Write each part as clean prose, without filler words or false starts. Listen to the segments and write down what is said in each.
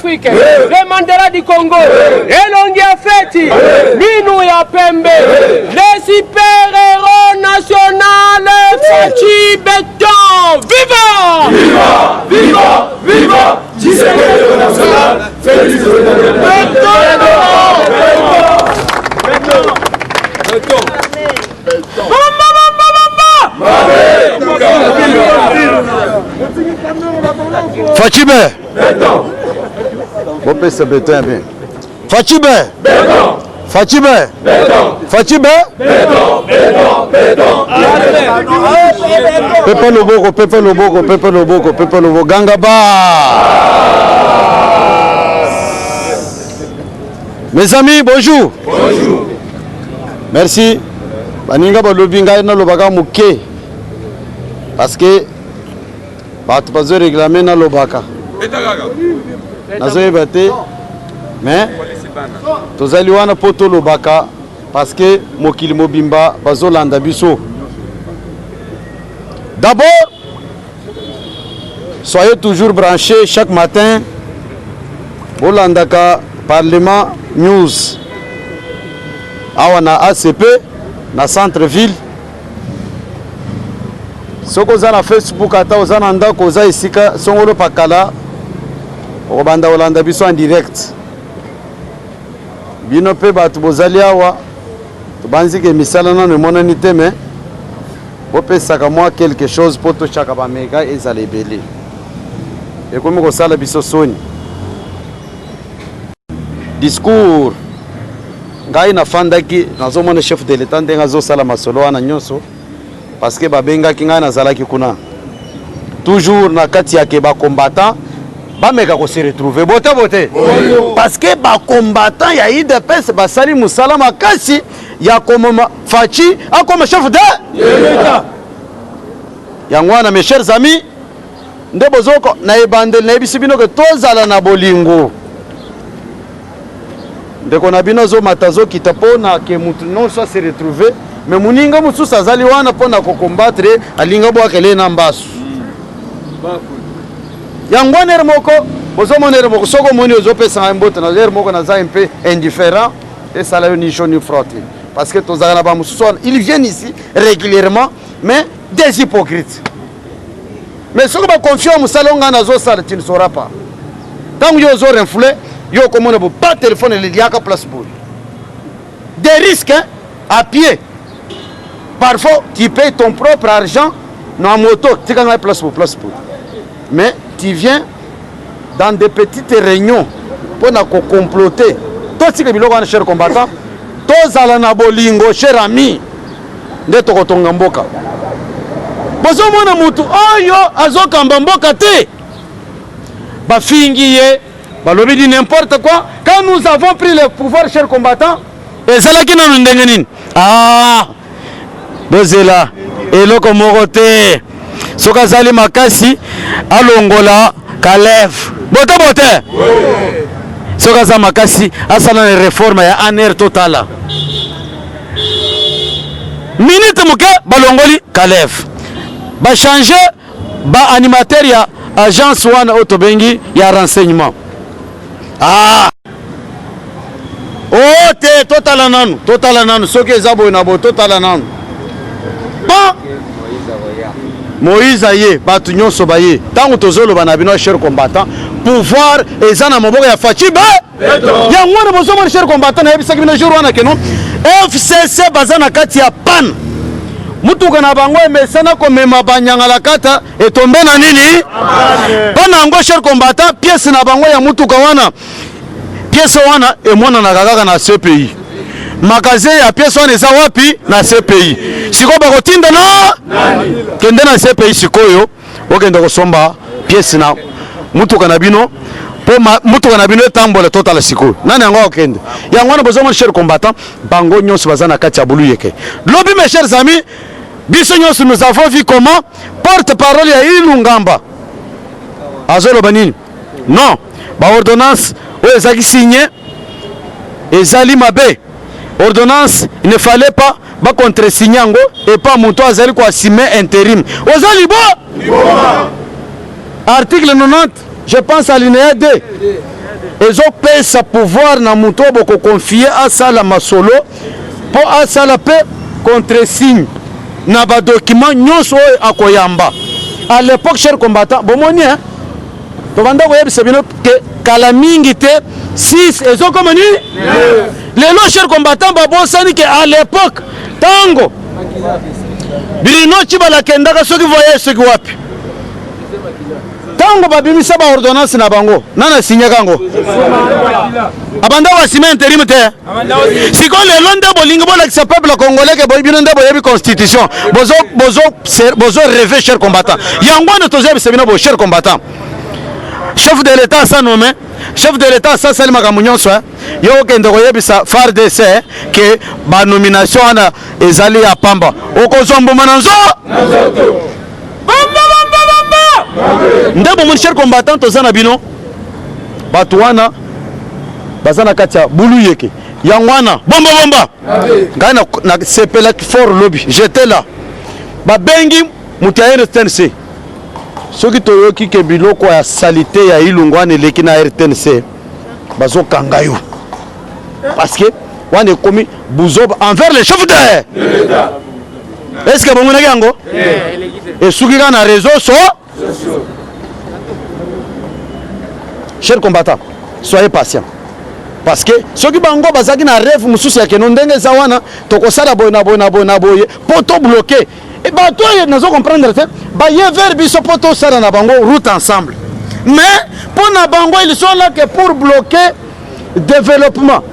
Afrique, le Mandela du Congo, Elongi Afeti, Minu ya Pembe, les super-héros nationaux, Fachi Béton, viva! Viva! Viva! Viva! Tshisekedi national, Félix Fatibé. Vous pouvez se béton bien. Fatibé. Fatibé. Fatibé. Pepe Loboko, Pepe Loboko, Pepe Loboko, Pepe Loboko, Gangaba. Mes amis, bonjour. Bonjour. Merci. Baninga balobinga na lobaka muke. Parce que batu bazo réclamer na lobaka. Nazo yebate. Mais tozali wana poto lobaka parce que mokili mobimba bazo landa biso. D'abord, soyez toujours branchés chaque matin au Landaka Parlement News. Awana ACP, na centre-ville. Soko za na Facebook ata ozana ndako oza isika songolo pakala obanda olanda biso en direct. Bino pe batu bozali awa tubanzi ke misala na monani te mais opesaka moi quelque chose pour to chaka ba mega ezala ebele. Et comme ko sala biso soni. Discours ngai na fandaki nazomona chef de l'état ndenga zo sala masolo wana nyonso parce que babenga kinga na zalaki kuna toujours na kati ya ke ba combattant ba meka ko se retrouver bote parce que ba combattant ya IDPS ba sali musala makasi ya komoma Fachi a comme chef de l'état yangwana mes chers amis ndebozoko na ebandel na ebisibino ke tozala na bolingo ndeko na bino zo matazo kitapona ke mutu non soit se retrouver mais muninga mususu azali wana pona ko combattre alinga bo akele na mbasu yangwana ermoko bozo monere moko soko moni ozo pesa mbote na ermoko na za un peu indifférent et ça la ni chaud ni frotté parce que tozala na ba mususu ils viennent ici régulièrement mais des hypocrites mais soko ba confiance musalonga na zo sala tu ne sauras pas tant yo zo renfler yo comment ne pas téléphone le liaka place pour des risques hein, à pied parfois tu payes ton propre argent dans moto tu as place pour mais tu viens dans des petites réunions pour na comploter toi tu que biloko na cher combattant tous ala na bolingo cher ami nde to kotonga mboka bozo mona mutu oyo azokamba mboka te ba fingiye balobi dit n'importe quoi. Quand nous avons pris le pouvoir, chers combattants, et c'est là qui nous dengenine. Ah, bozela, et loko morote, sokazali makasi, alongola, kalef, bote. Sokazali makasi, asala les réformes ya aner totala. Minute muke, balongoli, kalef. Ba changer, ba animateur ya agence wana otobengi ya renseignement. Ah! Oh, te totala nanu, soki ezabo na bo totala nanu. Bon! Moïse aye, batu nyonso baye. Tango tozolo banabino cher combattant, pouvoir ezana maboko ya Fachi ba. Ya ngwana bozo mo cher combattant na yebisa kibina jour wana keno. FCC bazana kati ya pan. Mutuka na bango emesana komema banyangala kata etombe na nini bana ngo cher combattant pièce na bango ya mutuka wana pièce wana emona na kaka na CPI magasin ya pièce wana eza wapi na CPI siko bakotinda na kende na CPI sikoyo okenda kosomba pièce na mutuka na bino po mutuka na bino etambola total sikoyo nani yango okende yango wana besoin cher combattant bango nyonso bazana kati ya bulu yeke lobi mes chers amis biso nyonso nous avons vu comment porte-parole ya Ilungamba azolo banini non ba ordonnance o ezaki signé ezali mabe ordonnance il ne fallait pas ba contre-signer yango et pas monto azali ko assumer intérim ozali bo article 90 je pense à l'alinéa 2 ezopesa pouvoir na moto boko confier asala masolo po asala pe contre signe na ba document nyonso akoyamba. À l'époque, chers combattants, bomoni hein. Tobanda koyebisa bino ke kala mingi te 6 ezokomani lelo chers combattants babosani ke à l'époque tango Bruno Chibala kendaka soki voyage soki wapi tango babimisa ba ordonnance na bango nana signé kango abanda wa signé intérim te siko lelo nde bolingi bolakisa peuple congolais ke boyibino nde boyebi constitution bozo rêver chers combattants yango ne tozebisa bino bo chers combattants. Chef de l'État sa nommé, chef de l'État sa salima kamunyonso yo kende koyebisa FARDC ke ba nomination ana ezali ya pamba okozombo mananzo bamba ndebo mon cher combattant tozana bino batuana bazana katia bulu yeke yangwana bomba ngana na sepela fort lobby j'étais là ba bengi mutiaire STNC soki toyoki ke biloko ya salite ya ilungu wana eleki na RTNC bazokanga yo parce que wana ekomi buzoba envers les chefs de l'État. Est-ce que bongonaki yango esuki kaka na réseau sociaux. Chers combattants, soyez patients parce que soki bango bazaki na rêve mosusu ya keno ndenge eza wana tokosala boye na boye po to bloquer. Et bah toi, nous allons comprendre que bah y a vers biso poto sala na bango route ensemble. Mais pour na bango ils sont là que pour bloquer développement.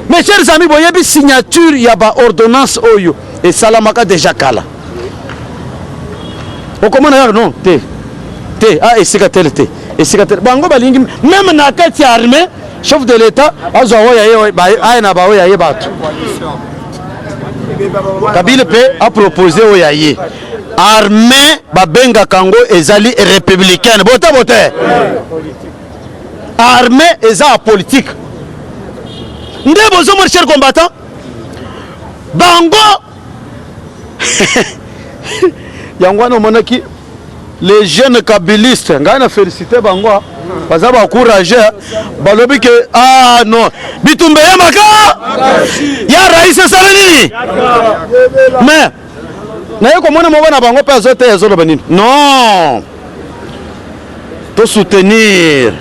Mes chers amis, voyez bien signature y a ba ordonnance oyo et salamaka déjà kala. O comment na non te ah esikatel te esikatel bango balingi même na kati armée chef de l'état azo ya ba ay na ba ya batu. Kabila pe a proposé au yaye armée babenga kango ezali républicaine bote armée eza politique nde bozo mon cher combattant bango yangwana monaki les jeunes kabilistes ngana féliciter bango baza ba encourager balobi ke ah non bitumbe ya maka ya rais salani mais na yeko mona mo bana bango pe azote ezoloba nini non to soutenir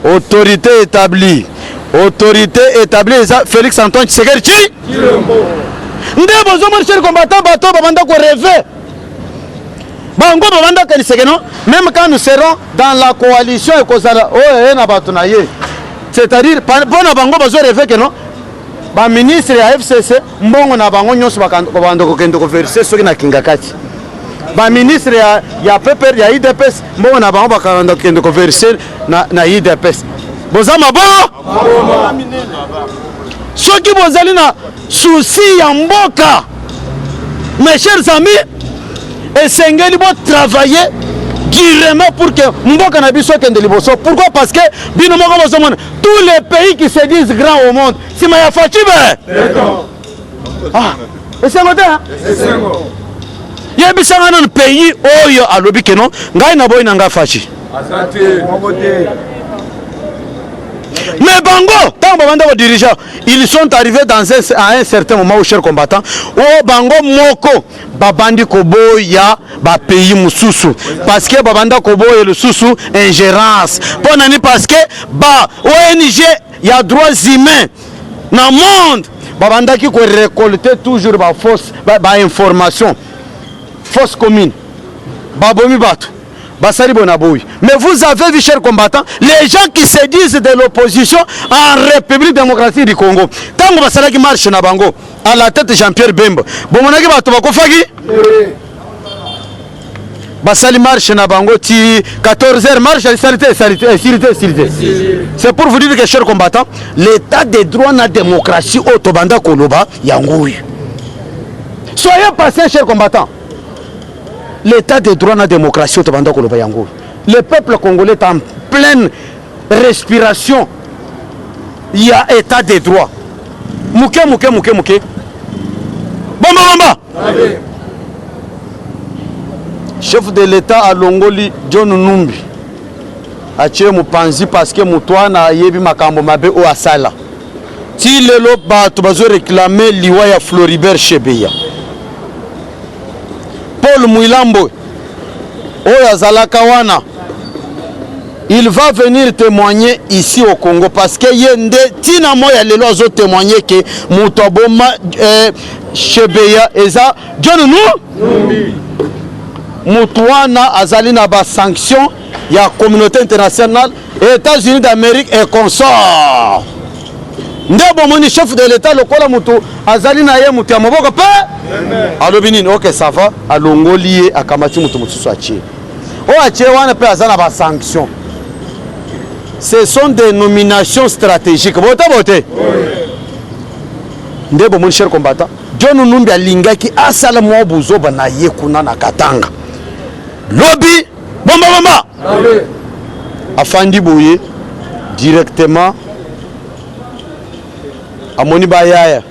autorité établie Félix Antoine Tshisekedi nde bozo mon cher combattant bato babanda ko rêver bango babanda ka Tshisekedi même quand nous serons dans la coalition ekozala oh na bato na ye c'est-à-dire bona bango bazo rêver que non ba ministre ya FCC mbongo na bango nyonso bakanda ko kende ko verser soki na kingakati ba ministre ya PPR ya IDPS mbongo na bango bakanda ko kende ko verser na IDPS bozama bon soki bozali na souci ya mboka mes chers amis esengeli bo travailler durement pour que mboka na biso kende liboso. Pourquoi? Parce que bino moko bozomona tous les pays qui se disent grands au monde sima ya fachibe ah esengo te esengo yebisanga na pays oyo alobi ke non ngai na boy na nga fachi mais bango tant babanda ko dirigeants ils sont arrivés à un certain moment au cher combattant o bango moko babandi ko boya ba pays mususu parce que babanda ko boya le susu ingérence ponani parce que ba ONG ya droits humains na monde babanda ki ko récolter toujours ba fausse ba information fausse commune babomi bato. Mais vous avez vu, chers combattants, les gens qui se disent de l'opposition en République démocratique du Congo. Tant que qui marche na bango, à la tête de Jean-Pierre Bemba. Bon, on a dit que fagi. Basali marche na bango ti 14h marche salité. C'est pour vous dire que, chers combattants, l'état de droit na démocratie au Tobanda Koloba yangoui. Soyez patients, chers combattants. L'état de droit dans la démocratie au Tabanda Koloba Yango. Le peuple congolais est en pleine respiration. Il y a état de droit. Mouké. Bomba. Chef de l'État à Longoli, John Numbi. atie mopanzi parce que mutwana yebi makambo mabe o asala ti lelo bato bazo réclamer liwa ya Floribert Chebeya Paul Mwilambo oyo azalaka wana il va venir témoigner ici au Congo parce que yende tina moya lelo azo témoigner que muto aboma Chebeya eza John Numbi Mutwana azali na ba sanction ya communauté internationale et États-Unis d'Amérique et consort. Ndebo moni chef de l'état lokola mutu azali na ye mutu ya maboko pe alobi nini ok ça va alongoli akamati mutu mususu achie o achie wana pe azana ba sanction. Ce sont des nominations stratégiques bote ndebo moni cher combattant John Numbi alingaki asala mo buzo bana ye kuna na Katanga lobby bomba afandi boye directement amoni bayaya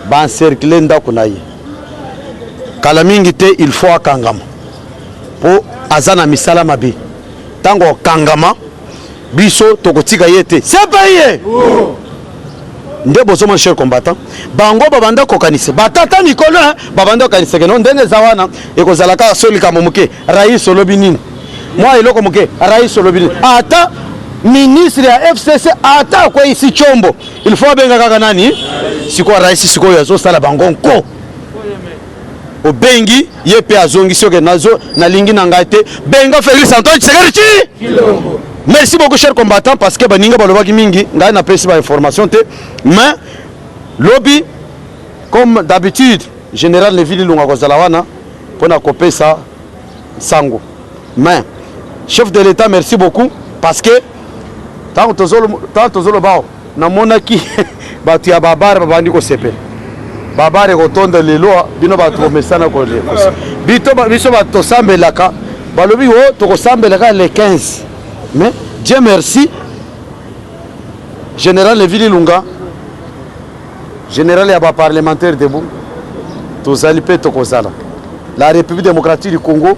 ba encercler ndako na ye kala mingi te il faut akangama po azana misala mabe tango kangama biso tokotika yete c'est pas ye nde bozo mon cher combattant bango babanda kokanise batata mikolo babanda kokanise ke non ndenge zawana ekozalaka soli kamomuke rais olobi nini moi eloko moke rais olobi nini ata ministre ya FCC ata kwa isi chombo il faut benga kaka nani siko rais siko yazo sala bango nko obengi ye pe azongi soke nazo na lingi na ngate benga Félix Antoine Tshisekedi Kilombo. Merci beaucoup cher combattant parce que baninga balobaki mingi ngai na pesi ba information te mais lobby comme d'habitude général Levili Lunga kozala wana pona kopesa sango mais chef de l'état merci beaucoup parce que tant tozolo bao na monaki batu ya babare babandi ko sepe babare kotonda lelo bino batu mesana ko le biso batu sambelaka balobi o to sambelaka le 15. Mais Dieu merci, général Levili Lunga, général Yaba parlementaire debout, tous alipé Tokozala. La République démocratique du Congo,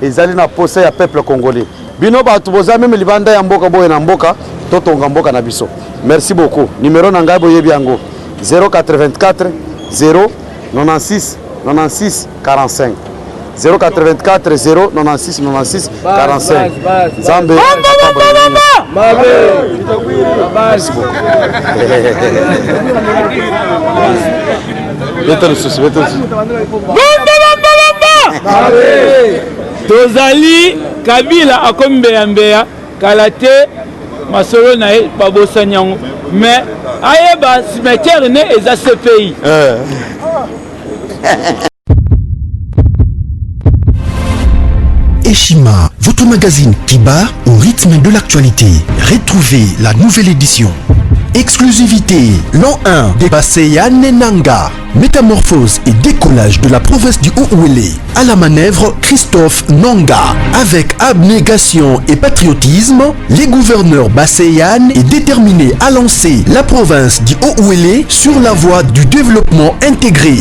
ils allaient na poser à peuple congolais. Bino batuboza même libanda ya mboka boye na mboka, totonga mboka na biso. Merci beaucoup. Numéro nanga boye biango 084 0 96 96 45. 084 0 96 96 45. Zambe. Merci beaucoup. Tozali Kabila akombeya kalate masolo na babosanyango mais ayeba cimetière ne eza CPI. Eshima, votre magazine qui bat au rythme de l'actualité. Retrouvez la nouvelle édition. Exclusivité, l'an 1 des Basseyane Nanga. Métamorphose et décollage de la province du Haut-Ouélé. À la manœuvre, Christophe Nanga. Avec abnégation et patriotisme, les gouverneurs Basseyane est déterminé à lancer la province du Haut-Ouélé sur la voie du développement intégré.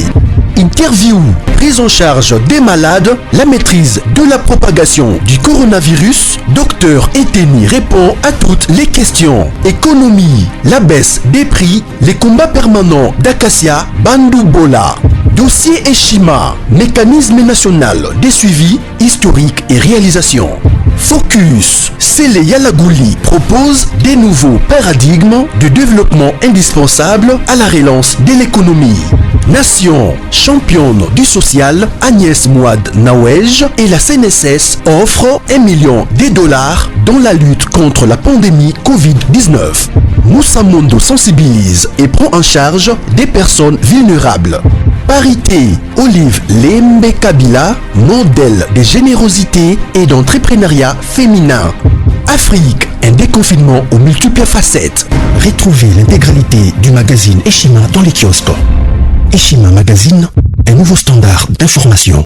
Interview, prise en charge des malades, la maîtrise de la propagation du coronavirus. Docteur Eteni répond à toutes les questions. Économie, la baisse des prix, les combats permanents d'Acacia, Bandou Bola. Dossier Eshima, mécanisme national des suivis historiques et réalisations. Focus, Sele Yalagouli propose des nouveaux paradigmes de développement indispensables à la relance de l'économie. Nation, championne du social, Agnès Mouad Nawej et la CNSS offrent $1 million dans la lutte contre la pandémie Covid-19. Moussa Mondo sensibilise et prend en charge des personnes vulnérables. Parité, Olive Lembe Kabila, modèle de générosité et d'entrepreneuriat féminin. Afrique, un déconfinement aux multiples facettes. Retrouvez l'intégralité du magazine Eshima dans les kiosques. Eshima Magazine, un nouveau standard d'information.